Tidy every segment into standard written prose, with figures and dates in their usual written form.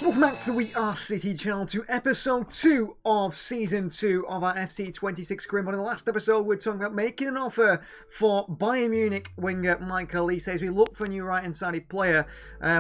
Welcome back to the We Are City channel, to episode 2 of season 2 of our FC 26 Grim. But in the last episode, we're talking about making an offer for Bayern Munich winger Michael Olise as we look for a new right-hand-sided player.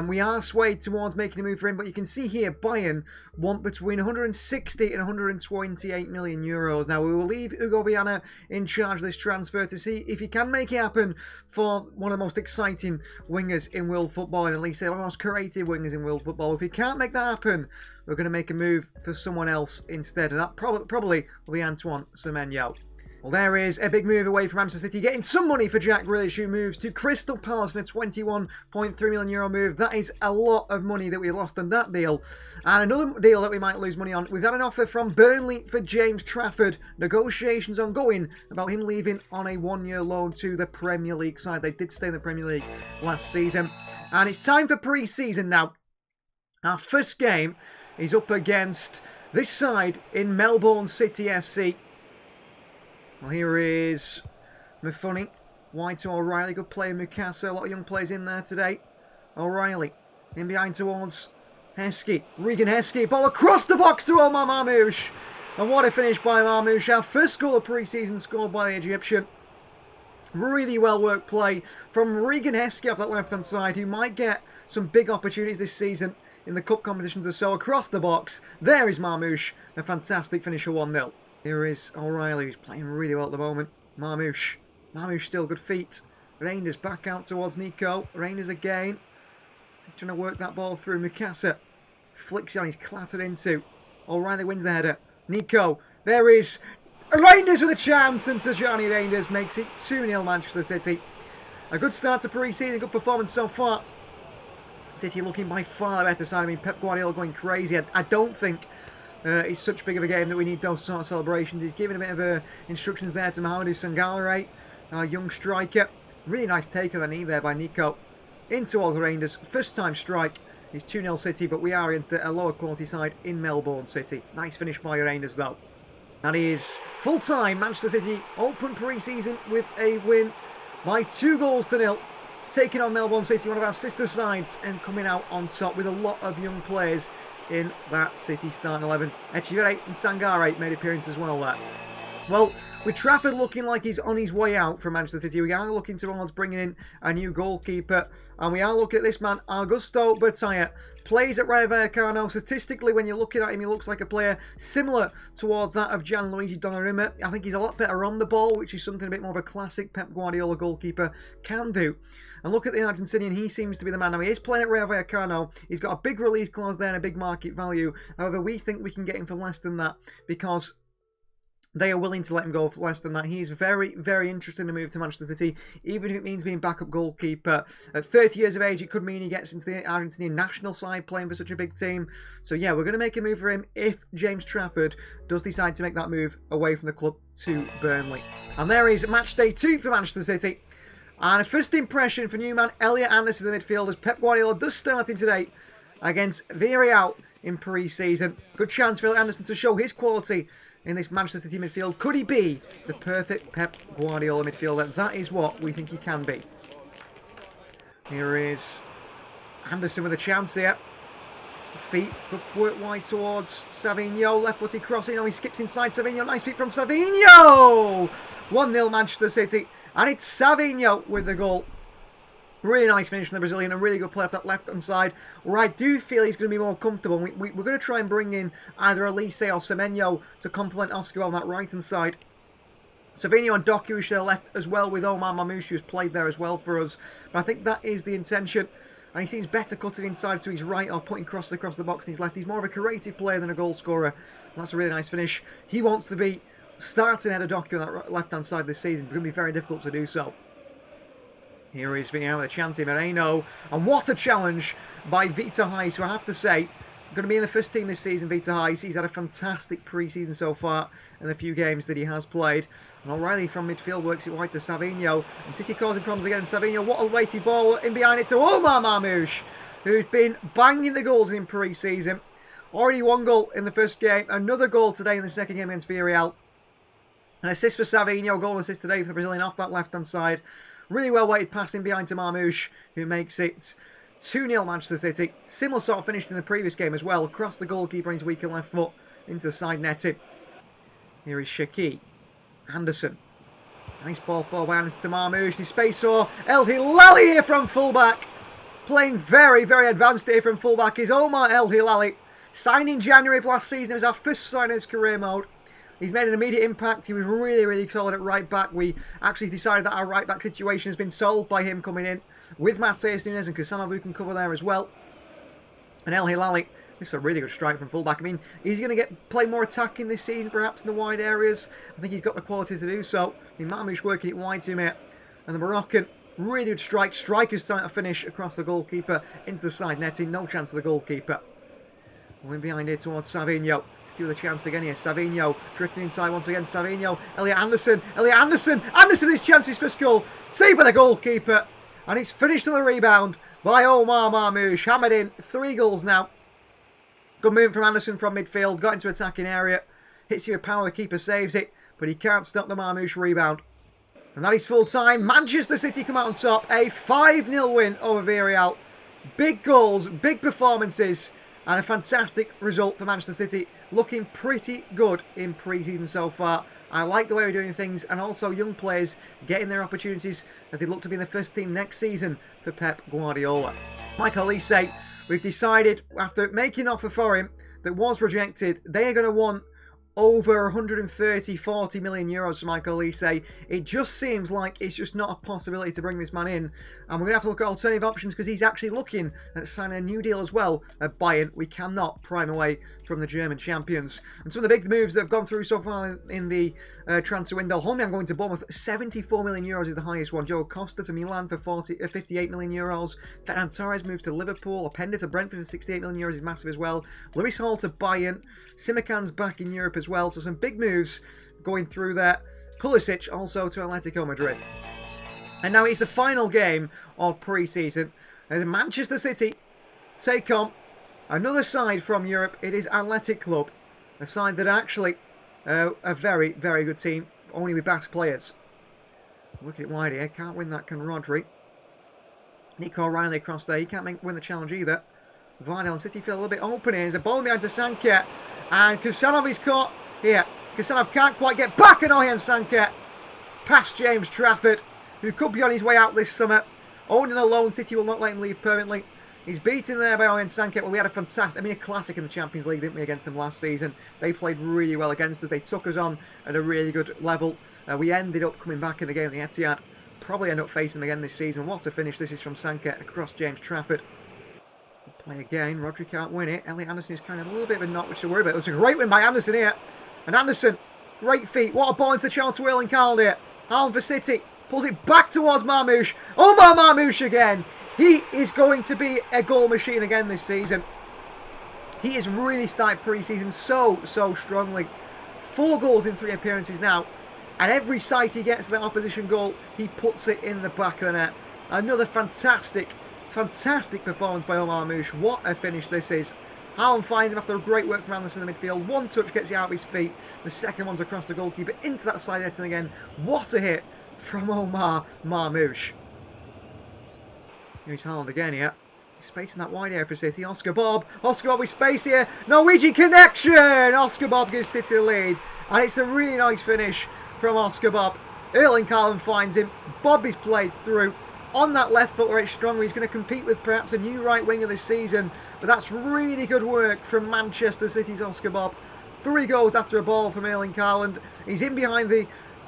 We are swayed towards making a move for him, but you can see here Bayern want between 160 and 128 million euros. Now, we will leave Hugo Viana in charge of this transfer to see if he can make it happen for one of the most exciting wingers in world football, and at least one of the most creative wingers in world football. If he can't make that happen, we're going to make a move for someone else instead, and that probably will be Antoine Semenyo. Well, there is a big move away from Manchester City, getting some money for Jack Grealish, who moves to Crystal Palace in a 21.3 million euro move. That is a lot of money that we lost on that deal. And another deal that we might lose money on, we've had an offer from Burnley for James Trafford. Negotiations ongoing about him leaving on a one-year loan to the Premier League side. They did stay in the Premier League last season. And it's time for pre-season now. Our first game is up against this side in Melbourne City FC. Well, here is Mufuni. Wide to O'Reilly. Good player, Mukasa. A lot of young players in there today. O'Reilly. In behind towards Heskey. Regan Heskey. Ball across the box to Omar Marmoush. And what a finish by Marmoush. Our first goal of pre-season scored by the Egyptian. Really well worked play from Regan Heskey off that left-hand side, who might get some big opportunities this season in the cup competitions or so. Across the box, there is Marmoush. A fantastic finish for 1-0. Here is O'Reilly, who's playing really well at the moment. Marmoush still good feet. Reinders back out towards Nico. Reinders again. He's trying to work that ball through. Mukasa flicks it on, he's clattered into. O'Reilly wins the header. Nico, there is Reinders with a chance, and Tajani Reinders makes it 2-0 Manchester City. A good start to pre-season, good performance so far. City looking by far the better side. I mean, Pep Guardiola going crazy. I don't think it's such big of a game that we need those sort of celebrations. He's giving a bit of instructions there to Mohamed Sangare, our young striker. Really nice take on the knee there by Nico. In towards the Rangers. First time strike. It's 2-0 City, but we are against a lower quality side in Melbourne City. Nice finish by Rangers though. That is full time. Manchester City open pre-season with a win by 2-0. Taking on Melbourne City, one of our sister sides, and coming out on top with a lot of young players in that City starting 11. Echeverri and Sangare made appearances as well there. Well, with Trafford looking like he's on his way out from Manchester City, we are looking towards bringing in a new goalkeeper. And we are looking at this man, Augusto Bertaya. Plays at Rayo Vallecano. Statistically, when you're looking at him, he looks like a player similar towards that of Gianluigi Donnarumma. I think he's a lot better on the ball, which is something a bit more of a classic Pep Guardiola goalkeeper can do. And look at the Argentinian, he seems to be the man. Now, he is playing at Rayo Vallecano. He's got a big release clause there and a big market value. However, we think we can get him for less than that because they are willing to let him go for less than that. He's very, very interested in a move to Manchester City, even if it means being backup goalkeeper. At 30 years of age, it could mean he gets into the Argentinian national side playing for such a big team. So yeah, we're going to make a move for him if James Trafford does decide to make that move away from the club to Burnley. And there is match day 2 for Manchester City. And a first impression for new man Elliot Anderson in the midfield, as Pep Guardiola does start him today against Villarreal in pre-season. Good chance for Elliot Anderson to show his quality in this Manchester City midfield. Could he be the perfect Pep Guardiola midfielder? That is what we think he can be. Here is Anderson with a chance here. Feet, good work wide towards Savinho. Left-footed crossing. Oh, he skips inside Savinho. Nice feet from Savinho! 1-0 Manchester City. And it's Savinho with the goal. Really nice finish from the Brazilian. A really good play off that left-hand side, where I do feel he's going to be more comfortable. We're going to try and bring in either Olise or Semenyo to complement Oscar on that right-hand side. Savinho and Doku share left as well, with Omar Marmoush, who's played there as well for us. But I think that is the intention. And he seems better cutting inside to his right or putting crosses across the box in his left. He's more of a creative player than a goal scorer. That's a really nice finish. He wants to be starting ahead of Doku on that left-hand side this season. It's going to be very difficult to do so. Here is Villarreal with a chance in Moreno. And what a challenge by Vita Heis, who I have to say, going to be in the first team this season, Vita Heis. He's had a fantastic pre-season so far in the few games that he has played. And O'Reilly from midfield works it wide to Savinho. And City causing problems again. Savinho, what a weighted ball in behind it to Omar Marmoush, who's been banging the goals in pre-season. Already one goal in the first game. Another goal today in the second game against Villarreal. An assist for Savinho, goal assist today for the Brazilian off that left-hand side. Really well weighted pass in behind to Marmoush, who makes it 2-0 Manchester City. Similar sort of finished in the previous game as well. Across the goalkeeper on his weaker left foot into the side netting. Here is Shaki. Anderson. Nice ball forward by Anderson to Marmoush. The space or El Hilali here from fullback. Playing very, very advanced here from fullback is Omar El Hilali. Signed in January of last season. It was our first sign of his career mode. He's made an immediate impact. He was really, really solid at right back. We actually decided that our right back situation has been solved by him coming in with Mateus Nunes and Kusanov, who can cover there as well. And El Hilali, this is a really good strike from fullback. I mean, he's going to play more attacking this season, perhaps in the wide areas. I think he's got the quality to do so. I mean, Marmoush working it wide to him here. And the Moroccan, really good strike. Striker's trying to finish across the goalkeeper into the side netting. No chance for the goalkeeper. Going behind here towards Semenyo. Still with a chance again here. Semenyo drifting inside once again. Semenyo. Elliot Anderson. Elliot Anderson. Anderson his chances for goal. Saved by the goalkeeper. And it's finished on the rebound by Omar Marmoush. Hammered in. 3 goals now. Good movement from Anderson from midfield. Got into attacking area. Hits you with power. The keeper saves it. But he can't stop the Marmoush rebound. And that is full time. Manchester City come out on top. A 5-0 win over Villarreal. Big goals. Big performances. And a fantastic result for Manchester City. Looking pretty good in pre-season so far. I like the way we're doing things. And also young players getting their opportunities as they look to be in the first team next season for Pep Guardiola. Michael Olise, we've decided after making an offer for him that was rejected, they are going to want over 130-40 million euros for Michael Olise. It just seems like it's just not a possibility to bring this man in. And we're going to have to look at alternative options because he's actually looking at signing a new deal as well at Bayern. We cannot prime away from the German champions. And some of the big moves that have gone through so far in the transfer window. Holmgren going to Bournemouth, 74 million euros is the highest one. Joe Costa to Milan for 58 million euros. Ferran Torres moves to Liverpool. Openda to Brentford for 68 million euros is massive as well. Lewis Hall to Bayern. Simakan's back in Europe as well. So some big moves going through there. Pulisic also to Atletico Madrid. And now it's the final game of pre-season as Manchester City take on another side from Europe. It is Athletic Club, a side that actually a very, very good team, only with Basque players. Look at it wide here. Can't win that, can Rodri. Nico Riley across there. He can't win the challenge either. Villarreal and City feel a little bit open here. There's a ball behind to Sanket. And Kusanov is caught here. Kusanov can't quite get back, and Oyan Sanket past James Trafford, who could be on his way out this summer. Owning a loan, City will not let him leave permanently. He's beaten there by Oyan Sanket. Well, we had a classic in the Champions League, didn't we, against them last season. They played really well against us. They took us on at a really good level. We ended up coming back in the game at the Etihad. Probably end up facing them again this season. What a finish this is from Sanket across James Trafford. Play again. Rodri can't win it. Elliot Anderson is carrying a little bit of a knock, which to worry about. It was a great win by Anderson here. And Anderson, great feet. What a ball into the channel to Erling Haaland here. Haaland for City. Pulls it back towards Marmoush. Omar Marmoush again. He is going to be a goal machine again this season. He has really started pre-season so strongly. 4 goals in 3 appearances now. And every sight he gets the opposition goal, he puts it in the back of the net. Another fantastic performance by Omar Marmoush. What a finish this is. Haaland finds him after a great work from Anderson in the midfield. 1 touch gets it out of his feet. The second one's across the goalkeeper into that side netting again. What a hit from Omar Marmoush. Here's Haaland again here. He's spacing that wide area for City. Oscar Bob with space here. Norwegian connection. Oscar Bob gives City the lead. And it's a really nice finish from Oscar Bob. Erling Haaland finds him. Bob is played through. On that left foot where it's stronger, he's going to compete with perhaps a new right winger this season. But that's really good work from Manchester City's Oscar Bob. 3 goals after a ball from Erling Haaland. He's in behind the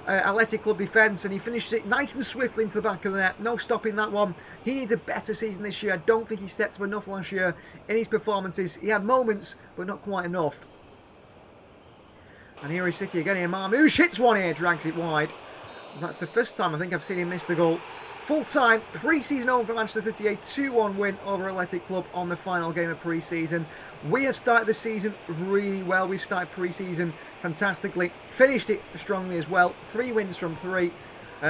Athletic Club defence and he finishes it nice and swiftly into the back of the net. No stopping that one. He needs a better season this year. I don't think he stepped up enough last year in his performances. He had moments, but not quite enough. And here is City again here. Marmoush hits one here, drags it wide. That's the first time I think I've seen him miss the goal. Full-time, pre-season home for Manchester City, a 2-1 win over Athletic Club on the final game of pre-season. We have started the season really well. We've started pre-season fantastically. Finished it strongly as well. 3 wins from 3.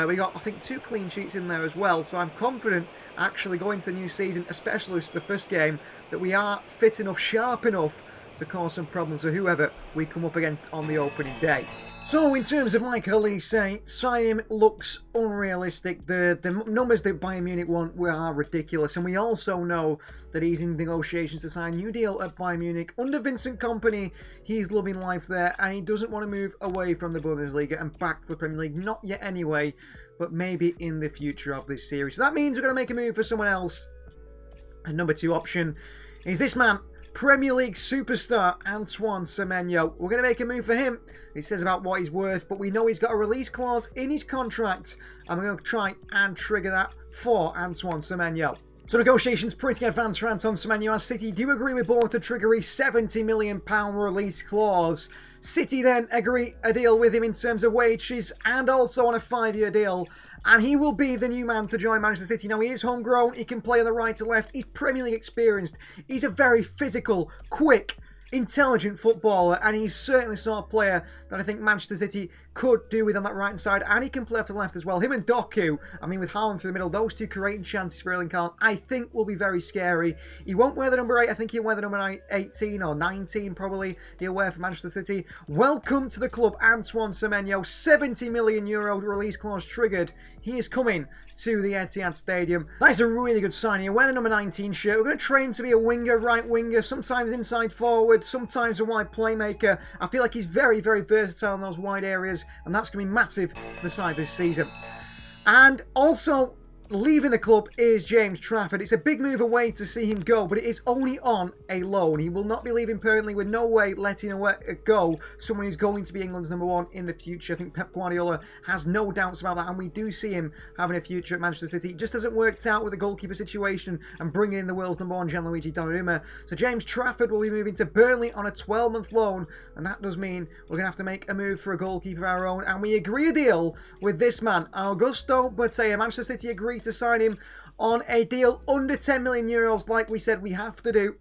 We got, I think, 2 clean sheets in there as well. So I'm confident, actually, going into the new season, especially the first game, that we are fit enough, sharp enough to cause some problems for whoever we come up against on the opening day. So in terms of Michael Olise, signing him looks unrealistic. The numbers that Bayern Munich want are ridiculous, and we also know that he's in negotiations to sign a new deal at Bayern Munich. Under Vincent Kompany, he's loving life there, and he doesn't want to move away from the Bundesliga and back to the Premier League. Not yet anyway, but maybe in the future of this series. So that means we're going to make a move for someone else. And number 2 option is this man, Premier League superstar Antoine Semenyo. We're going to make a move for him. It says about what he's worth, but we know he's got a release clause in his contract, and we're going to try and trigger that for Antoine Semenyo. So negotiations pretty advanced for Antoine Semenyo, as City do agree with Bournemouth to trigger a £70 million release clause. City then agree a deal with him in terms of wages and also on a 5-year deal. And he will be the new man to join Manchester City. Now, he is homegrown, he can play on the right to left, he's Premier League experienced, he's a very physical, quick, intelligent footballer, and he's certainly the sort of player that I think Manchester City could do with on that right hand side, and he can play off the left as well. Him and Doku, I mean, with Haaland through the middle, those two creating chances for Erling Haaland, I think will be very scary. He won't wear the number 8, I think he'll wear the number 18 or 19 probably, he'll wear for Manchester City. Welcome to the club, Antoine Semenyo. €70 million release clause triggered. He is coming to the Etihad Stadium. That is a really good signing. He'll wear the number 19 shirt. We're going to train to be a winger, right winger, sometimes inside forward, sometimes a wide playmaker. I feel like he's very, very versatile in those wide areas, and that's going to be massive for the side this season. And also, leaving the club is James Trafford. It's a big move away to see him go, but it is only on a loan. He will not be leaving permanently, with no way letting go someone who's going to be England's number 1 in the future. I think Pep Guardiola has no doubts about that, and we do see him having a future at Manchester City. It just hasn't worked out with the goalkeeper situation and bringing in the world's number 1, Gianluigi Donnarumma. So James Trafford will be moving to Burnley on a 12-month loan, and that does mean we're going to have to make a move for a goalkeeper of our own, and we agree a deal with this man, Augusto Botella. Manchester City agreed to sign him on a deal under €10 million, like we said we have to do.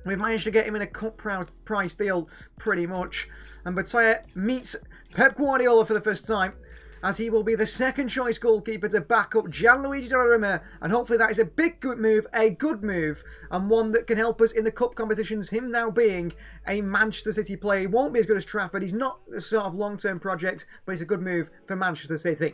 We've managed to get him in a cut price deal, pretty much. And Botella meets Pep Guardiola for the first time, as he will be the second choice goalkeeper to back up Gianluigi Donnarumma, and hopefully that is a good move, and one that can help us in the cup competitions. Him now being a Manchester City player, he won't be as good as Trafford. He's not a sort of long-term project, but it's a good move for Manchester City.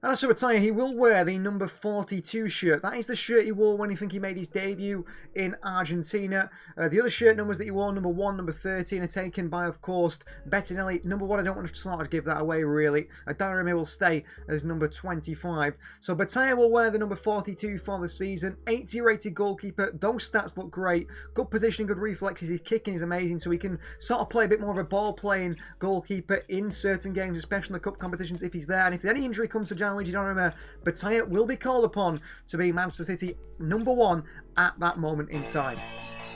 And as for attire, he will wear the number 42 shirt. That is the shirt he wore when he made his debut in Argentina. The other shirt numbers that he wore, number 1, number 13, are taken by, of course, Bettinelli. Number 1, I don't want to sort of give that away, really. Donnarumma will stay as number 25. So Botella will wear the number 42 for the season. 80 rated goalkeeper. Those stats look great. Good positioning, good reflexes. His kicking is amazing, so he can sort of play a bit more of a ball-playing goalkeeper in certain games, especially in the cup competitions if he's there. And if any injury comes to Gianluigi Donnarumma, Botella will be called upon to be Manchester City number 1 at that moment in time.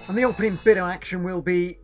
And the opening bit of action will be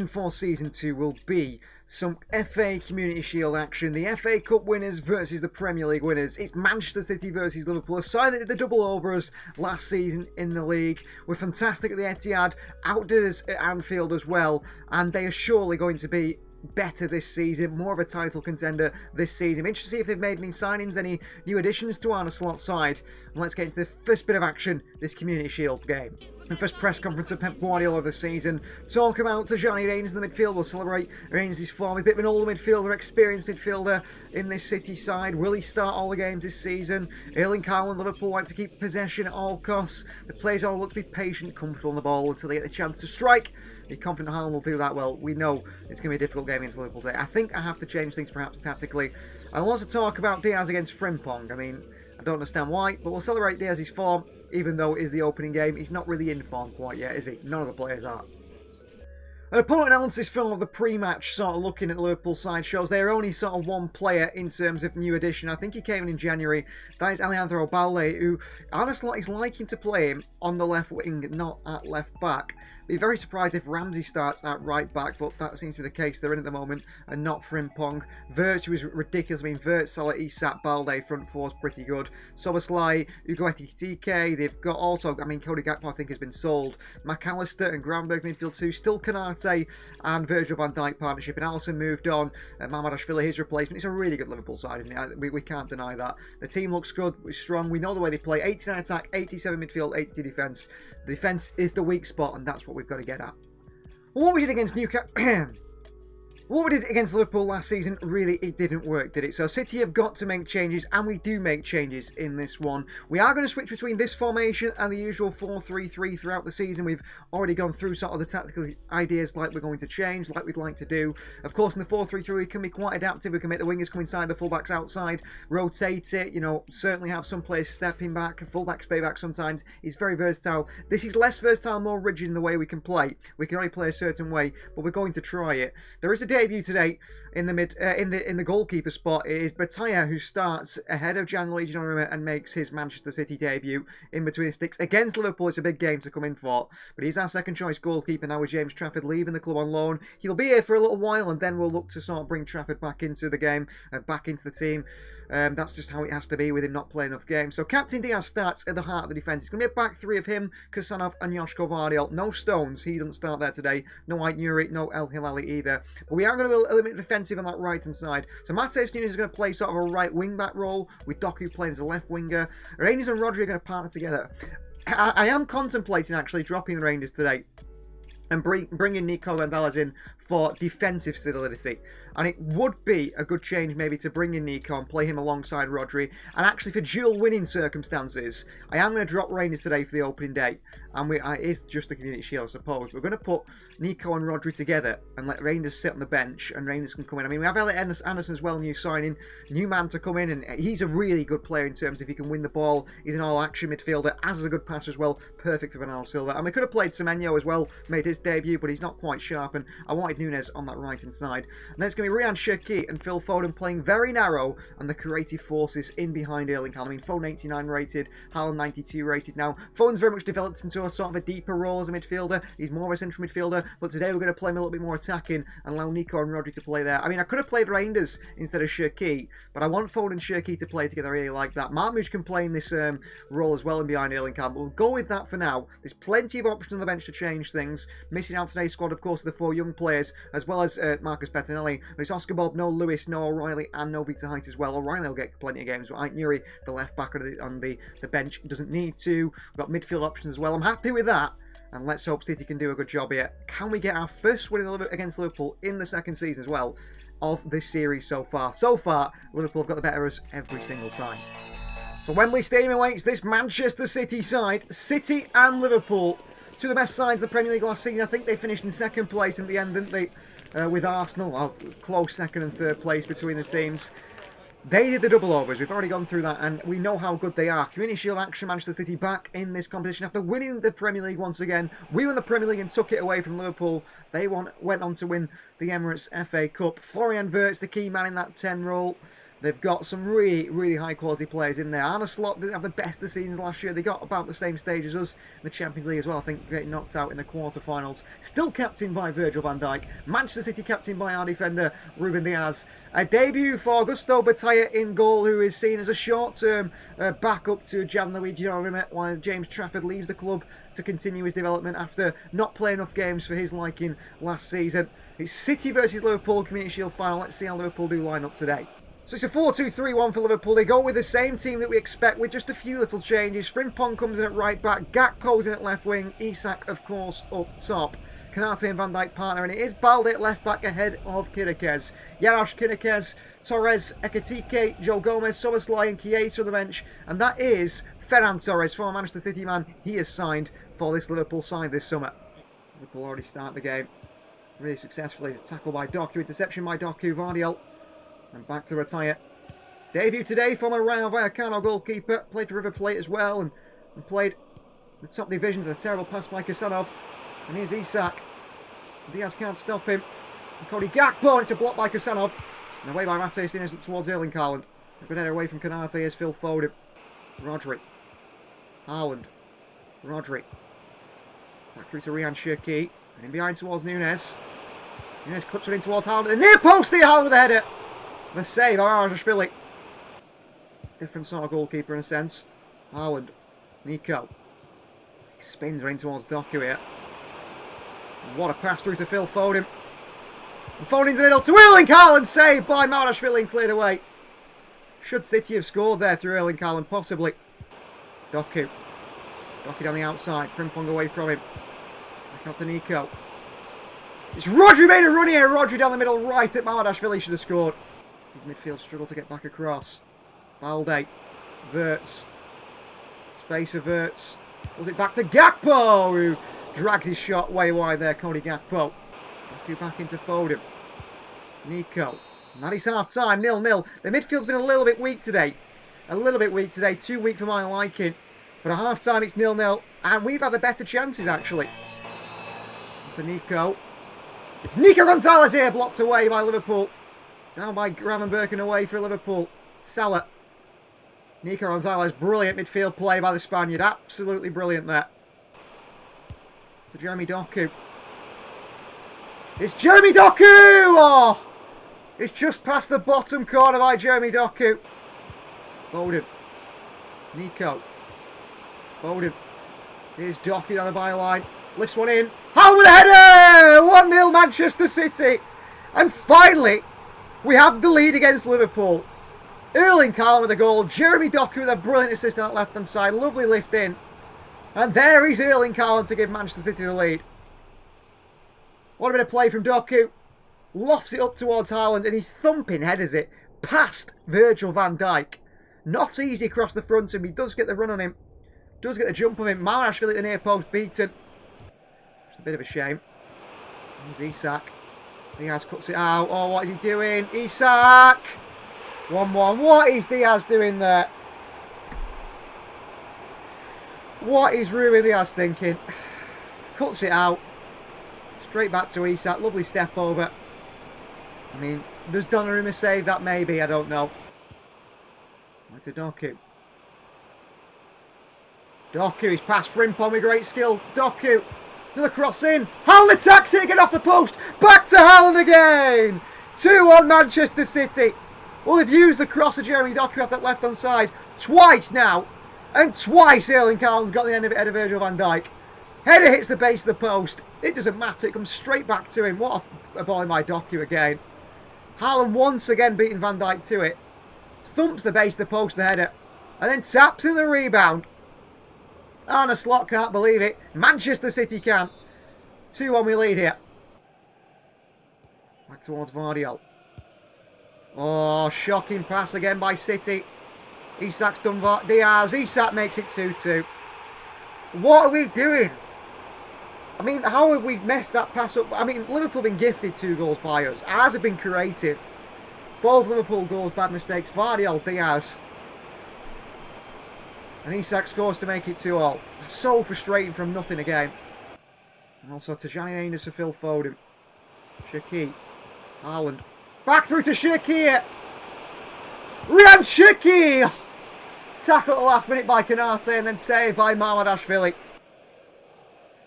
for Season 2 will be some FA Community Shield action. The FA Cup winners versus the Premier League winners. It's Manchester City versus Liverpool. A side that did the double over us last season in the league. We're fantastic at the Etihad, outdid us at Anfield as well, and they are surely going to be better this season, more of a title contender this season. I'm interested to see if they've made any signings, any new additions to Arne Slot's side. And let's get into the first bit of action, this Community Shield game. The first press conference of Pep Guardiola of the season. Talk about Tajani Reigns in the midfield. We'll celebrate Reigns' form. A bit of an older midfielder, experienced midfielder in this City side. Will he start all the games this season? Erling Haaland, Liverpool like to keep possession at all costs. The players all look to be patient, comfortable on the ball until they get the chance to strike. Be confident Haaland will do that well. We know it's going to be a difficult game against Liverpool today. I think I have to change things perhaps tactically. I'll also talk about Diaz against Frimpong. I mean, I don't understand why, but we'll celebrate Diaz's form. Even though it is the opening game, he's not really in form quite yet, is he? None of the players are. An opponent analysis film of the pre-match, sort of looking at the Liverpool side, shows they're only sort of one player in terms of new addition. I think he came in January. That is Alejandro Balde, who Arne Slot is liking to play him on the left wing, not at left back. Be very surprised if Ramsey starts at right back, but that seems to be the case they're in at the moment, and not Frimpong. Wirtz, who is ridiculous. I mean, Wirtz, Salah, Isak, Balde, front four's pretty good. Soboslai, Ugo Ekitike. They've got also, I mean, Cody Gakpo, I think, has been sold. McAllister and Granberg midfield too. Still Canate and Virgil van Dijk partnership, and Alisson moved on. Mamadashvili, his replacement. It's a really good Liverpool side, isn't it? We can't deny that. The team looks good, it's strong. We know the way they play. 89 attack, 87 midfield, 82 defence. The defence is the weak spot, and that's what we've got to get at. Well, what we did against Newcastle... What we did against Liverpool last season, really, it didn't work, did it? So City have got to make changes, and we do make changes in this one. We are going to switch between this formation and the usual 4-3-3 throughout the season. We've already gone through sort of the tactical ideas like we're going to change, like we'd like to do. Of course, in the 4-3-3, we can be quite adaptive. We can make the wingers come inside, the fullbacks outside, rotate it, you know, certainly have some players stepping back, fullbacks stay back sometimes. It's very versatile. This is less versatile, more rigid in the way we can play. We can only play a certain way, but we're going to try it. There is a debut today in the goalkeeper spot. It is Bataya who starts ahead of Gianluigi Donnarumma and makes his Manchester City debut in between the sticks against Liverpool. It's a big game to come in for, but he's our second choice goalkeeper now with James Trafford leaving the club on loan. He'll be here for a little while, and then we'll look to sort of bring Trafford back into the game, back into the team. That's just how it has to be with him not playing enough games. So Captain Diaz starts at the heart of the defence. It's going to be a back three of him, Kasanov and Joshko Vardiel. No Stones, he doesn't start there today. No Ait Nuri, no El Hilali either. But we are going to eliminate defensive on that right-hand side. So Matheus Nunes is going to play sort of a right wing-back role, with Doku playing as a left winger. Rangers and Rodri are going to partner together. I am contemplating actually dropping the Rangers today and bringing Nico Gonzalez in for defensive stability. And it would be a good change maybe to bring in Nico and play him alongside Rodri. And actually for dual winning circumstances, I am going to drop Rangers today for the opening day. And it is just the Community Shield, I suppose. We're going to put Nico and Rodri together and let Rangers sit on the bench and Rangers can come in. I mean, we have Elliot Anderson as well, new signing, new man to come in. And he's a really good player in terms of he can win the ball. He's an all-action midfielder, as a good passer as well. Perfect for Bernardo Silva. And we could have played Semenyo as well, made his debut, but he's not quite sharp. And I wanted Nunes on that right-hand side. And then it's going to be Ryan Cherki and Phil Foden playing very narrow, and the creative forces in behind Erling Haaland. I mean, Foden 89 rated, Haaland 92 rated now. Foden's very much developed into a sort of a deeper role as a midfielder. He's more of a central midfielder, but today we're going to play him a little bit more attacking and allow Nico and Rodri to play there. I mean, I could have played Reinders instead of Cherki, but I want Foden and Cherki to play together. I really like that. Marmoush can play in this role as well and behind Erling Haaland, but we'll go with that for now. There's plenty of options on the bench to change things. Missing out today's squad, of course, are the 4 young players, as well as Marcus Bettinelli. But it's Oscar Bob, no Lewis, no O'Reilly, and no Victor Height as well. O'Reilly will get plenty of games, but Ait Nuri, the left back on the bench, doesn't need to. We've got midfield options as well. I'm happy with that. And let's hope City can do a good job here. Can we get our first win against Liverpool in the second season as well of this series so far? So far, Liverpool have got the better of us every single time. So Wembley Stadium awaits this Manchester City side. City and Liverpool, two of the best sides of the Premier League last season. I think they finished in second place in the end, didn't they? With Arsenal, close second and third place between the teams. They did the double overs. We've already gone through that, and we know how good they are. Community Shield action, Manchester City back in this competition after winning the Premier League once again. We won the Premier League and took it away from Liverpool. They went on to win the Emirates FA Cup. Florian Wirtz, the key man in that 10 role. They've got some really, really high-quality players in there. Arne Slot didn't have the best of seasons last year. They got about the same stage as us in the Champions League as well. I think getting knocked out in the quarter-finals. Still captained by Virgil van Dijk. Manchester City captained by our defender, Ruben Diaz. A debut for Gusto Batalla in goal, who is seen as a short-term backup to Gianluigi Donnarumma, while James Trafford leaves the club to continue his development after not playing enough games for his liking last season. It's City versus Liverpool Community Shield final. Let's see how Liverpool do line up today. So it's a 4-2-3-1 for Liverpool. They go with the same team that we expect with just a few little changes. Frimpong comes in at right back, Gakpo's in at left wing, Isak, of course, up top. Kanate and Van Dijk partner, and it is Balde at left back ahead of Kirikez. Jarosz Kirikez, Torres, Ekitike, Joe Gomez, Soboslai and Chiesa on the bench. And that is Ferran Torres, former Manchester City man. He is signed for this Liverpool side this summer. Liverpool already start the game really successfully. It's tackled by Doku, interception by Doku, Vardiel. And back to Rataya. Debut today for Rayo Vallecano goalkeeper. Played for River Plate as well and played the top divisions. A terrible pass by Kasanov. And here's Isak. Diaz can't stop him. And Cody Gakpo, and it's a block by Kasanov. And away by Matheus Nunes towards Erling Haaland. A good header away from Kanate. Here's Phil Foden. Rodri. Haaland. Rodri. Back through to Ryan Cherki. And in behind towards Nunes. Nunes clips it in towards Haaland. The near post here, Haaland with a header. The save, Arashvili. Different sort of goalkeeper in a sense. Haaland. Nico. He spins her in towards Doku here. And what a pass through to Phil Foden. And Foden in the middle to Erling Haaland. Saved by Marashvili and cleared away. Should City have scored there through Erling Haaland? Possibly. Doku. Doku down the outside. Frimpong away from him. Back out to Nico. It's Rodri made a run here. Rodri down the middle, right at Mamadashvili should have scored. His midfield struggle to get back across. Balde. Wirtz. Space of Wirtz. Was it back to Gakpo, who drags his shot way wide there, Cody Gakpo. Back into Foden. Nico. And that is half-time, 0-0. The midfield's been a little bit weak today. Too weak for my liking. But at half-time, it's 0-0. And we've had the better chances, actually. To Nico. It's Nico Gonzalez here, blocked away by Liverpool. Down by Gravenberg and away for Liverpool. Salah. Nico Gonzalez, brilliant midfield play by the Spaniard. Absolutely brilliant there. To Jeremy Doku. It's Jeremy Doku! Oh! It's just past the bottom corner by Jeremy Doku. Foden. Nico. Foden. Here's Doku down the byline. Lifts one in. Howell with a header! 1-0 Manchester City. And finally, we have the lead against Liverpool. Erling Haaland with a goal. Jeremy Doku with a brilliant assist on that left-hand side. Lovely lift in. And there is Erling Haaland to give Manchester City the lead. What a bit of play from Doku. Lofts it up towards Haaland and he thumping headers it past Virgil van Dijk. Not easy across the front of him. He does get the run on him. Does get the jump on him. Mamadashvili at the near post beaten. Just a bit of a shame. There's Isak. Diaz cuts it out. Oh, what is he doing? Isak! 1-1. What is Diaz doing there? What is Ruben Diaz thinking? Cuts it out. Straight back to Isak. Lovely step over. I mean, does Donnarumma save that? Maybe. I don't know. Right to Doku. Doku. He's passed Frimpong with great skill. Doku. Another cross in. Haaland attacks it again off the post. Back to Haaland again. 2-1 Manchester City. Well, they've used the cross of Jeremy Doku off that left-hand side twice now. And twice Erling Haaland's got the end of it of Virgil van Dijk. Header hits the base of the post. It doesn't matter. It comes straight back to him. What a ball by Doku again. Haaland once again beating Van Dijk to it. Thumps the base of the post, the header. And then taps in the rebound. Arne Slot can't believe it. Manchester City can. 2-1 we lead here. Back towards Villarreal. Oh, shocking pass again by City. Isak's done Diaz. Isak makes it 2-2. What are we doing? I mean, how have we messed that pass up? I mean, Liverpool have been gifted 2 goals by us. Ours have been creative. Both Liverpool goals, bad mistakes. Villarreal, Diaz. And Isak scores to make it 2-2. So frustrating from nothing again. And also to Johnny Ainders for Phil Foden. Shaqiri. Haaland. Back through to Shaqiri. Ryan Shaqiri. Tackle at the last minute by Kanate and then saved by Mamadashvili.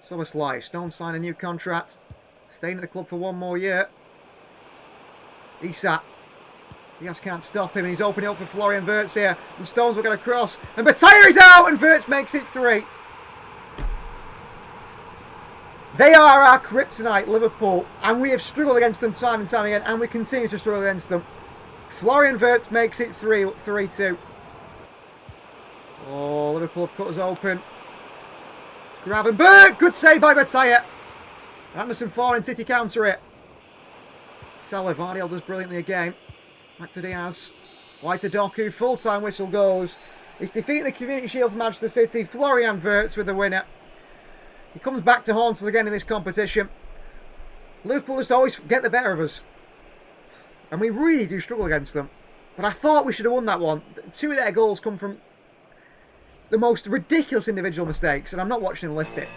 Soboslai. Stone signed a new contract. Staying at the club for 1 more year. Isak. Diaz can't stop him and he's opening up for Florian Wirtz here. And Stones will get a cross. And Bataya is out and Wirtz makes it 3. They are our kryptonite, Liverpool. And we have struggled against them time and time again. And we continue to struggle against them. Florian Wirtz makes it 3-2. Oh, Liverpool have cut us open. Gravenberg. Good save by Bataya. Anderson 4 in City counter it. Salah Vardiel does brilliantly again. Back to Diaz. Wide to Doku. Full-time whistle goes. It's defeating the Community Shield for Manchester City. Florian Wirtz with the winner. He comes back to haunt us again in this competition. Liverpool just always get the better of us. And we really do struggle against them. But I thought we should have won that one. 2 of their goals come from the most ridiculous individual mistakes. And I'm not watching them lift it.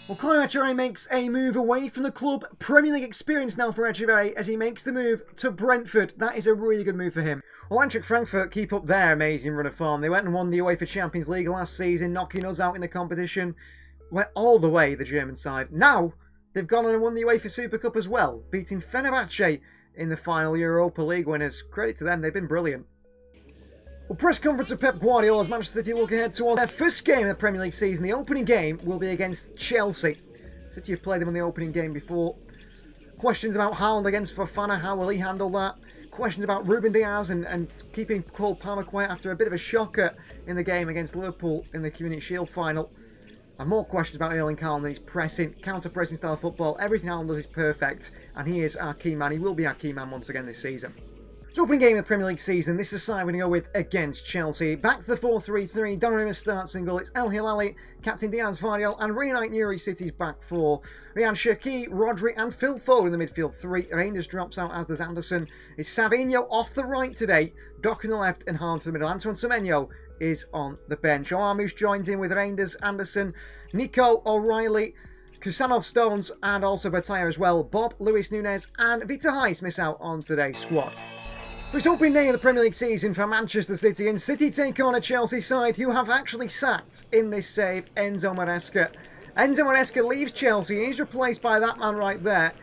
Well, Claudio Echeverri makes a move away from the club. Premier League experience now for Echeverri as he makes the move to Brentford. That is a really good move for him. Well, Eintracht Frankfurt keep up their amazing run of form. They went and won the UEFA Champions League last season, knocking us out in the competition. Went all the way, the German side. Now, they've gone on and won the UEFA Super Cup as well, beating Fenerbahce in the final Europa League winners. Credit to them, they've been brilliant. Well, press conference of Pep Guardiola as Manchester City look ahead towards their first game of the Premier League season. The opening game will be against Chelsea. City have played them in the opening game before. Questions about Haaland against Fofana, how will he handle that? Questions about Ruben Diaz and keeping Cole Palmer quiet after a bit of a shocker in the game against Liverpool in the Community Shield final. I have more questions about Erling Haaland than his pressing, counter-pressing style of football. Everything Haaland does is perfect, and he is our key man. He will be our key man once again this season. So opening game of the Premier League season, this is the side we're going to go with against Chelsea. Back to the 4-3-3, Donnarumma starts in goal. It's El Hilali, captain Diaz, Villarreal, and Reunite Nuri City's back four. Ryan Cherki, Rodri, and Phil Foden in the midfield three. Reinders drops out, as does Anderson. It's Semenyo off the right today, Doc on the left, and Haaland for the middle. Antoine Semenyo is on the bench. Oamush joins in with Reinders, Anderson, Nico, O'Reilly, Kusanov, Stones, and also Bataya as well. Bob, Luis Nunes, and Vita Heiss miss out on today's squad. For its opening day of the Premier League season for Manchester City, and City take on a Chelsea side who have actually sacked, in this save, Enzo Maresca. Enzo Maresca leaves Chelsea and he's replaced by that man right there.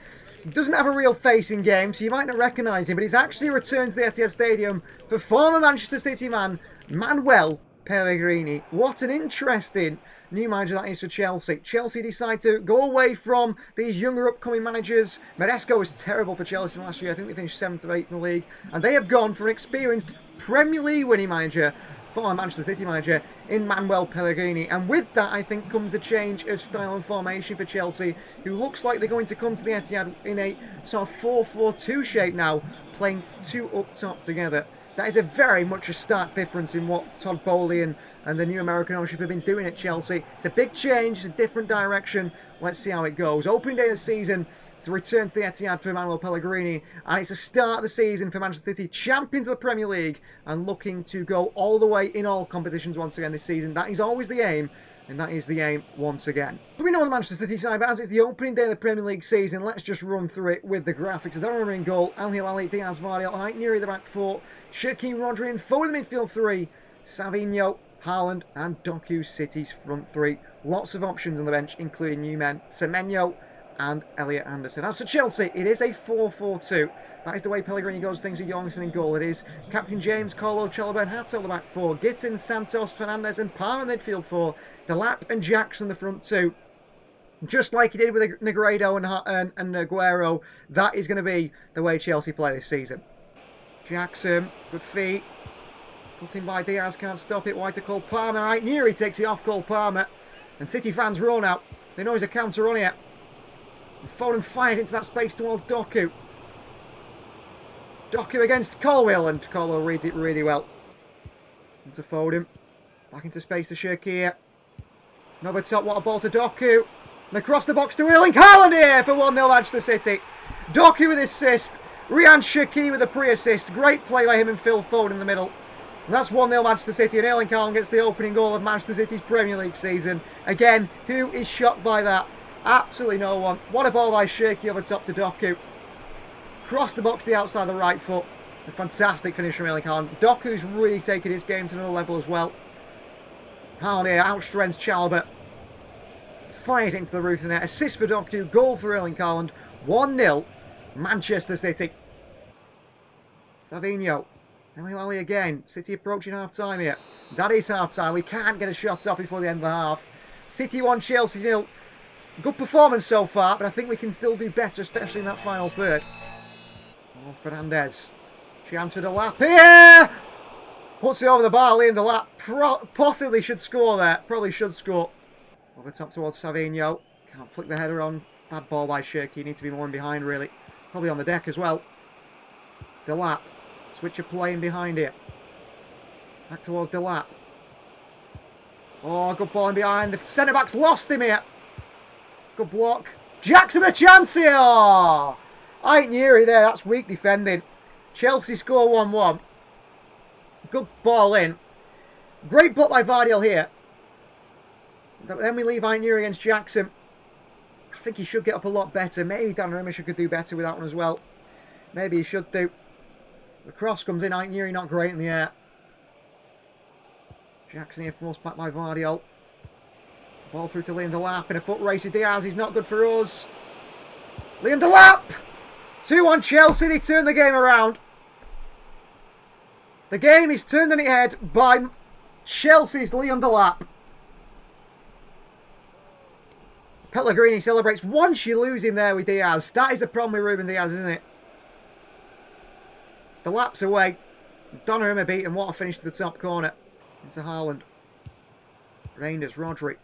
Doesn't have a real face in game, so you might not recognise him, but he's actually returned to the Etihad Stadium for former Manchester City man, Manuel Pellegrini. What an interesting new manager that is for Chelsea. Chelsea decide to go away from these younger upcoming managers. Maresca was terrible for Chelsea last year. I think they finished 7th or 8th in the league. And they have gone for an experienced Premier League winning manager, former Manchester City manager, in Manuel Pellegrini. And with that, I think, comes a change of style and formation for Chelsea, who looks like they're going to come to the Etihad in a sort of 4-4-2 shape now, playing two up top together. That is a very much a stark difference in what Todd Bowley and the new American ownership have been doing at Chelsea. It's a big change, it's a different direction. Let's see how it goes. Opening day of the season, it's a return to the Etihad for Manuel Pellegrini, and it's a start of the season for Manchester City, champions of the Premier League, and looking to go all the way in all competitions once again this season. That is always the aim, and that is the aim once again. So we know on the Manchester City side, but as it's the opening day of the Premier League season, let's just run through it with the graphics. Donnarumma in goal, El Hilali, Diaz, Villarreal, and Nuri the back four, Cherki, Rodri, and Foden in the midfield three, Savinho, Haaland, and Doku City's front three. Lots of options on the bench, including new men, Semenyo and Elliot Anderson. As for Chelsea, it is a 4-4-2. That is the way Pellegrini goes things with Jorgensen in goal. It is Captain James, Carlo, Chalobah, and Hato the back four, Gittin, Santos, Fernandez, and Palmer in the midfield four, Delap and Jackson the front two. Just like he did with Negredo and Aguero, that is going to be the way Chelsea play this season. Jackson, good feet. Put in by Diaz, can't stop it. Wide to Cole Palmer. Right, Nuri takes it off Cole Palmer. And City fans run out. They know there's a counter on here. And Foden fires into that space towards Doku. Doku against Colwill, and Colwill reads it really well. Into Foden. Back into space to Cherki. Another top, what a ball to Doku. And across the box to Erling Haaland here for 1-0 Manchester City. Doku with assist. Ryan Cherki with a pre-assist. Great play by him and Phil Foden in the middle. And that's 1-0 Manchester City, and Erling Haaland gets the opening goal of Manchester City's Premier League season. Again, who is shocked by that? Absolutely no one. What a ball by Cherki over top to Doku. Cross the box to the outside of the right foot. A fantastic finish from Erling Haaland. Doku's really taken his game to another level as well. Haaland here outstrengths Chalobah. Fires it into the roof in there. Assist for Doku, goal for Erling Haaland. 1-0 Manchester City. Savinho. El Hilali again. City approaching half-time here. That is half-time. We can't get a shot off before the end of the half. City 1, Chelsea 0. Good performance so far, but I think we can still do better, especially in that final third. Oh, Fernandez. Chance for Delap here! Puts it over the bar. Liam Delap possibly should score there. Probably should score. Over top towards Savinho. Can't flick the header on. Bad ball by Cherki. Need to be more in behind, really. Probably on the deck as well. Delap. Switch of play in behind here. Back towards Delap. Oh, good ball in behind. The centre-back's lost him here. Good block. Jackson with a chance here. Oh, ain't Nuri there. That's weak defending. Chelsea score 1-1. Good ball in. Great block by Vardiel here. Then we leave Nuri against Jackson. I think he should get up a lot better. Maybe Donnarumma could do better with that one as well. Maybe he should do. The cross comes in. Nuri not great in the air. Jackson here forced back by Vardiel. Ball through to Liam Delap in a foot race with Diaz. He's not good for us. Liam Delap! 2-1 Chelsea. They turn the game around. The game is turned on its head by Chelsea's Liam Delap. Pellegrini celebrates once you lose him there with Diaz. That is the problem with Ruben Diaz, isn't it? Delap's away. Donnarumma beaten. What a finish to the top corner. Into Haaland. Reinders, Rodri.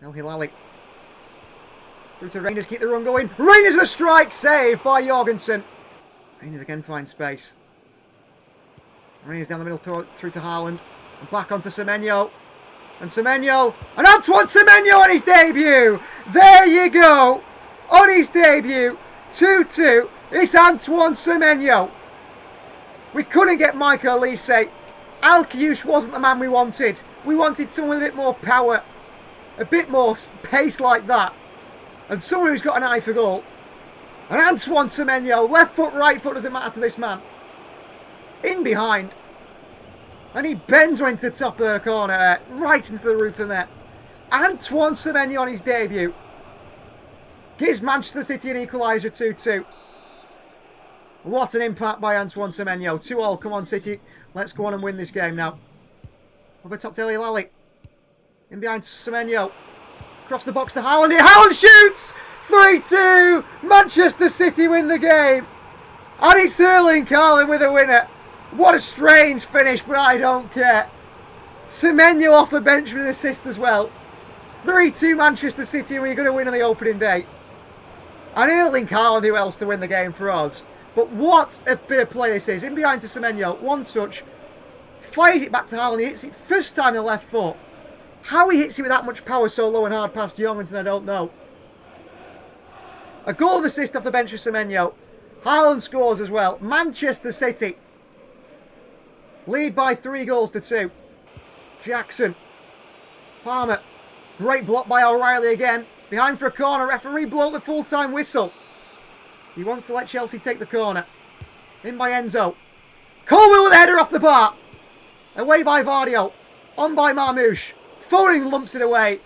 El Hilali. Through to Rangers, keep the run going. Rangers with a strike, save by Jorgensen. Rangers again find space. Rangers down the middle through to Haaland. And back onto Semenyo. And Semenyo. And Antoine Semenyo on his debut. There you go. On his debut. 2-2. It's Antoine Semenyo. We couldn't get Michael Olise. Alkiush wasn't the man we wanted. We wanted someone with a bit more power. A bit more pace like that. And someone who's got an eye for goal. And Antoine Semenyo, left foot, right foot, doesn't matter to this man. In behind. And he bends right into the top of the corner, right into the roof of the net. Antoine Semenyo on his debut. Gives Manchester City an equaliser 2-2. What an impact by Antoine Semenyo. 2-2, come on City. Let's go on and win this game now. Over top to El Hilali. In behind Semenyo. Across the box to Haaland. Haaland shoots! 3-2! Manchester City win the game. And it's Erling Haaland with a winner. What a strange finish, but I don't care. Semenyo off the bench with an assist as well. 3-2 Manchester City, and we're going to win on the opening day. And Erling Haaland, who else to win the game for us? But what a bit of play this is. In behind to Semenyo, one touch. Fires it back to Haaland. He hits it first time on the left foot. How he hits it with that much power so low and hard past Jorgensen, I don't know. A goal and assist off the bench for Semenyo. Haaland scores as well. Manchester City lead by 3-2. Jackson. Palmer. Great block by O'Reilly again. Behind for a corner. Referee blow the full-time whistle. He wants to let Chelsea take the corner. In by Enzo. Colwell with a header off the bar. Away by Vardio. On by Marmouche. Foden lumps it away.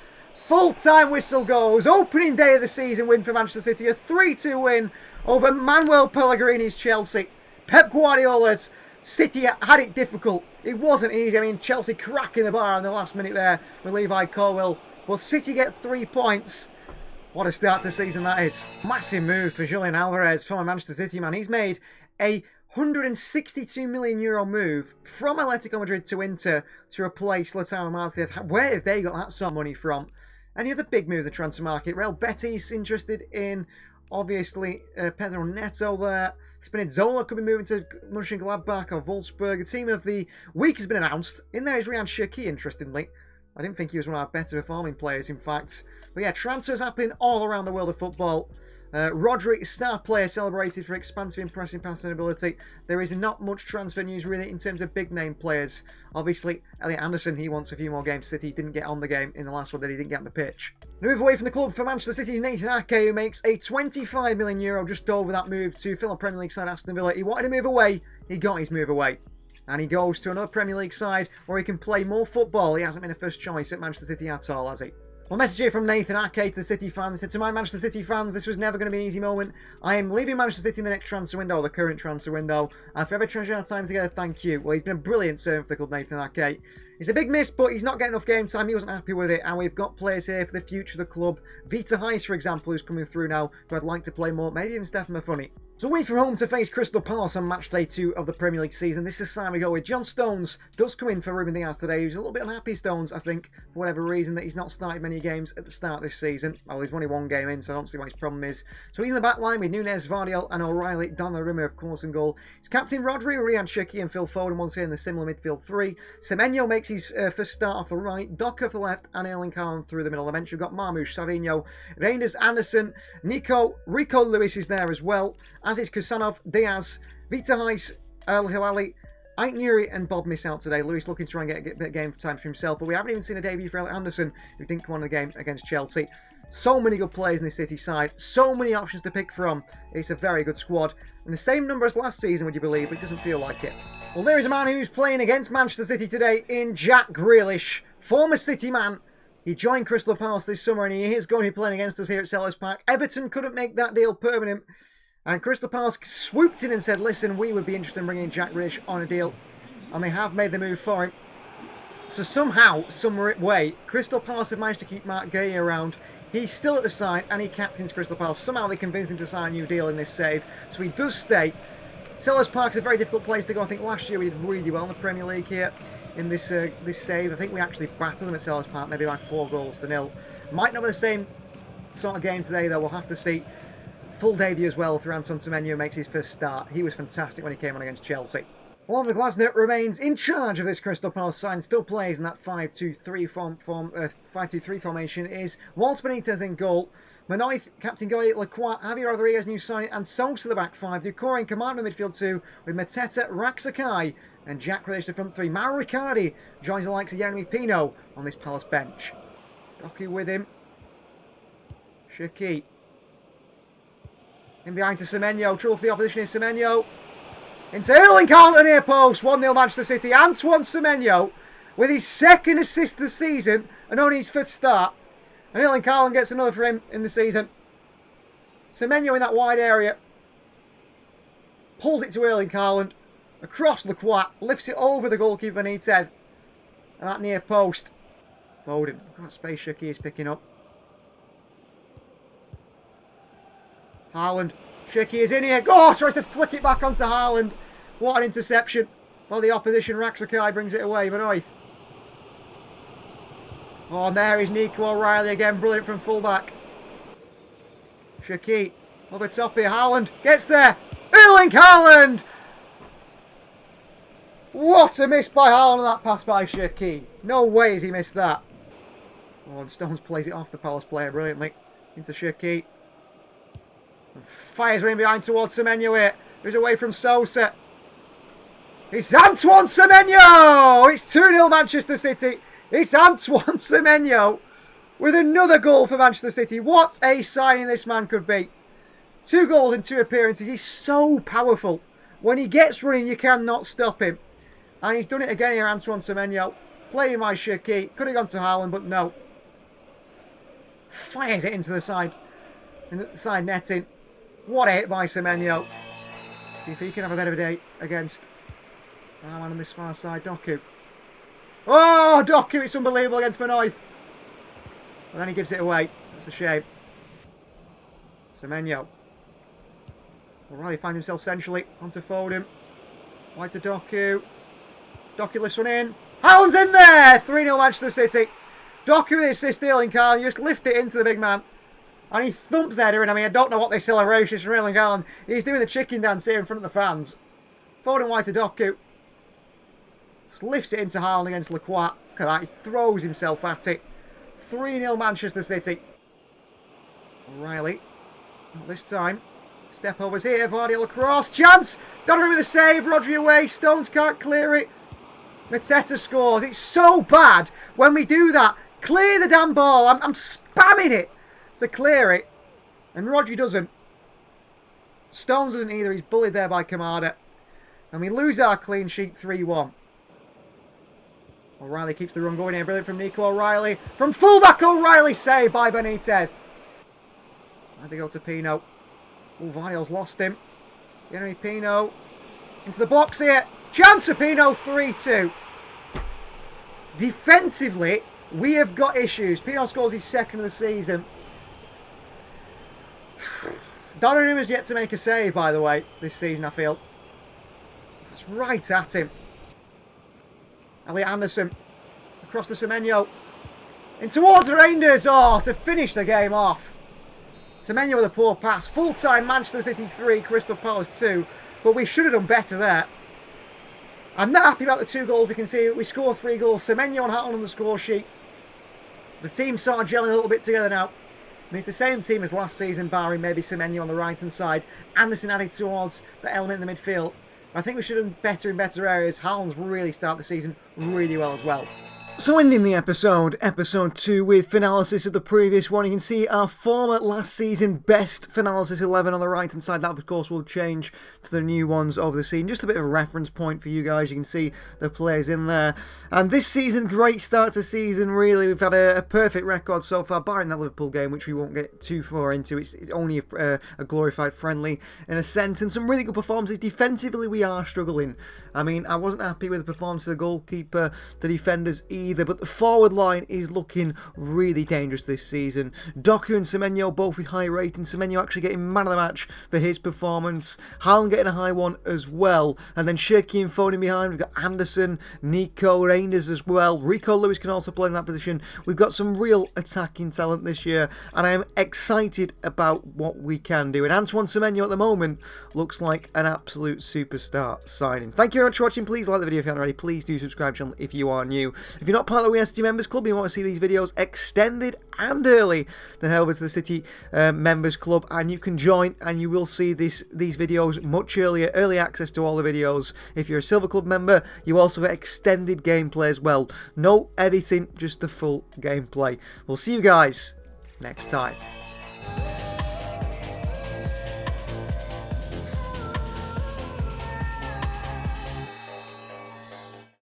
Full-time whistle goes. Opening day of the season win for Manchester City. A 3-2 win over Manuel Pellegrini's Chelsea. Pep Guardiola's City had it difficult. It wasn't easy. I mean, Chelsea cracking the bar in the last minute there with Levi Colwill. But City get 3 points. What a start to the season that is. Massive move for Julian Alvarez, former Manchester City man. He's made a €162 million move from Atletico Madrid to Inter to replace Lautaro Martinez. Where have they got that sort of money from? Any other big moves in the transfer market? Real Betis interested in, obviously, Pedro Neto there. Spinazzola could be moving to Mönchengladbach or Wolfsburg. The team of the week has been announced. In there is Ryan Cherki, interestingly. I didn't think he was one of our better performing players, in fact. But yeah, transfers happen all around the world of football. Rodri, star player, celebrated for expansive and pressing passing ability. There is not much transfer news really in terms of big name players. Obviously, Elliot Anderson, he wants a few more games. City didn't get on the game in the last one that he didn't get on the pitch. Move away from the club for Manchester City's Nathan Ake, who makes a €25 million just over that move to fill a Premier League side Aston Villa. He wanted to move away, he got his move away. And he goes to another Premier League side where he can play more football. He hasn't been a first choice at Manchester City at all, has he? Well, message here from Nathan Ake to the City fans. He said, to my Manchester City fans, this was never going to be an easy moment. I am leaving Manchester City in the next transfer window, the current transfer window. I forever treasure our time together, thank you. Well, he's been a brilliant servant for the club, Nathan Ake. It's a big miss, but he's not getting enough game time. He wasn't happy with it. And we've got players here for the future of the club. Vita Heis, for example, who's coming through now, who I'd like to play more. Maybe even Stefan Maffoni. So away from home to face Crystal Palace on match day 2 of the Premier League season. This is time we go with. John Stones does come in for Ruben Dias today. He's a little bit unhappy, Stones, I think, for whatever reason, that he's not started many games at the start of this season. Well, he's only 1 game in, so I don't see what his problem is. So he's in the back line with Nunes, Vardiol and O'Reilly. Donnarumma, of course, in goal. It's captain Rodri, Ryan Cherki and Phil Foden once again in the similar midfield 3. Semenyo makes his first start off the right. Docker off the left and Erling Haaland through the middle. I mentioned we've got Marmouche, Savinho, Reinders, Anderson, Rico Lewis is there as well, as is Kusanov, Diaz, Vita Heis, El Hilali, Ait Nuri and Bob miss out today. Lewis looking to try and get a bit of game time for himself, but we haven't even seen a debut for Elliot Anderson, who didn't come on the game against Chelsea. So many good players in this City side, so many options to pick from. It's a very good squad. And the same number as last season, would you believe, but it doesn't feel like it. Well, there is a man who's playing against Manchester City today in Jack Grealish, former City man. He joined Crystal Palace this summer and he is going to be playing against us here at Selhurst Park. Everton couldn't make that deal permanent. And Crystal Palace swooped in and said, listen, we would be interested in bringing Jack Grealish on a deal. And they have made the move for him. So somehow, some way, Crystal Palace have managed to keep Mark Gay around. He's still at the side and he captains Crystal Palace. Somehow they convinced him to sign a new deal in this save. So he does stay. Selhurst Park's a very difficult place to go. I think last year we did really well in the Premier League here. in this this save. I think we actually battered them at Selhurst Park, maybe by 4-0. Might not be the same sort of game today, though. We'll have to see. Full debut as well for Anton Semenyo makes his first start. He was fantastic when he came on against Chelsea. Oliver Glasner remains in charge of this Crystal Palace side, still plays in that 5-2-3 formation. Is Walt Benitez in goal. Manoith, Captain Goy, Lacroix, Javier Rodriguez, new signing, and Songs to the back 5. Ducour in command of the midfield 2, with Mateta, Raxakai, and Jack Grealish to front 3. Mauro Riccardi joins the likes of Jeremy Pino on this Palace bench. Doku with him. Shaki. In behind to Semenyo. Trouble for the opposition is Semenyo. Into Erling Haaland near post. 1-0 Manchester City. Antoine Semenyo with his second assist of the season and only his first start. And Erling Haaland gets another for him in the season. Semenyo in that wide area. Pulls it to Erling Haaland. Across Lacroix. Lifts it over the goalkeeper Benitez. And that near post. Foden. That space Shaki is picking up. Haaland. Shaki is in here. Oh, tries to flick it back onto Haaland. What an interception. Well, the opposition, Raxakai, brings it away. Manoith. Oh, and there is Nico O'Reilly again. Brilliant from fullback. Shaki. Over top here. Haaland gets there. Erling Haaland! What a miss by Haaland on that pass by Shaki. No way has he missed that. Oh, and Stones plays it off the Palace player brilliantly. Into Shaki. Fires her in behind towards Semenyo here. Who's away from Sosa. It's Antoine Semenyo! It's 2-0 Manchester City. It's Antoine Semenyo with another goal for Manchester City. What a signing this man could be. 2 goals in 2 appearances. He's so powerful. When he gets running, you cannot stop him. And he's done it again here, Antoine Semenyo. Played in my Shaki. Could have gone to Haaland, but no. Fires it into the side. In the side netting. What a hit by Semenyo. See if he can have a better day against our man on this far side, Doku. Oh, Doku, it's unbelievable against Manoith. And then he gives it away. That's a shame. Semenyo. O'Reilly finds himself centrally onto Foden. Wide to Doku. Doku lifts one in. Haaland's in there! 3-0 Manchester City. Doku with his assist, Erling Haaland. You just lift it into the big man. And he thumps there, doing. I mean, I don't know what this celebration is from Erling Haaland. He's doing the chicken dance here in front of the fans. Foden wide to Doku. Just lifts it into Haaland against Lacroix. Look at that. He throws himself at it. 3-0 Manchester City. O'Reilly. Not this time. Step overs here. Vardy across. Chance. Donnarumma with a save. Rodri away. Stones can't clear it. Mateta scores. It's so bad when we do that. Clear the damn ball. I'm spamming it to clear it. And Rodri doesn't. Stones doesn't either. He's bullied there by Kamada. And we lose our clean sheet 3-1. O'Reilly keeps the run going here. Brilliant from Nico O'Reilly. From fullback O'Reilly, saved by Benitez. There they go to Pino. Oh, Vardy's lost him. Jeremy Pino. Into the box here. Chance of Pino, 3-2. Defensively, we have got issues. Pino scores his second of the season. Donnarumma has yet to make a save, by the way, this season, I feel. That's right at him. Elliot Anderson. Across to Semenyo. In towards the Rangers. Oh, to finish the game off. Semenyo with a poor pass. Full-time Manchester City 3, Crystal Palace 2. But we should have done better there. I'm not happy about the 2 goals we can see. We score 3 goals. Semenyo and Haaland on the score sheet. The team's sort of gelling a little bit together now. I mean, it's the same team as last season, barring maybe Semenyo on the right-hand side. Anderson added towards the element in the midfield. I think we should have done better in better areas. Haaland's really started the season really well as well. So ending the episode 2, with Finalysis of the previous one, you can see our former last season best Finalysis 11 on the right hand side. That of course will change to the new ones over the season. Just a bit of a reference point for you guys. You can see the players in there. And this season, great start to season really. We've had a perfect record so far, barring that Liverpool game, which we won't get too far into. It's only a glorified friendly in a sense. And some really good performances. Defensively we are struggling. I mean, I wasn't happy with the performance of the goalkeeper, the defenders either. either, but the forward line is looking really dangerous this season. Doku and Semenyo both with high ratings. Semenyo actually getting man of the match for his performance. Haaland getting a high one as well. And then Shirky and Foden behind. We've got Anderson, Nico, Reinders as well. Rico Lewis can also play in that position. We've got some real attacking talent this year, and I am excited about what we can do. And Antoine Semenyo at the moment looks like an absolute superstar signing. Thank you very much for watching. Please like the video if you haven't already. Please do subscribe to the channel if you are new. If you're not part of the WST Members Club and you want to see these videos extended and early, then head over to the City Members Club and you can join, and you will see these videos much earlier. Early access to all the videos. If you're a Silver Club member, you also get extended gameplay as well. No editing, just the full gameplay. We'll see you guys next time.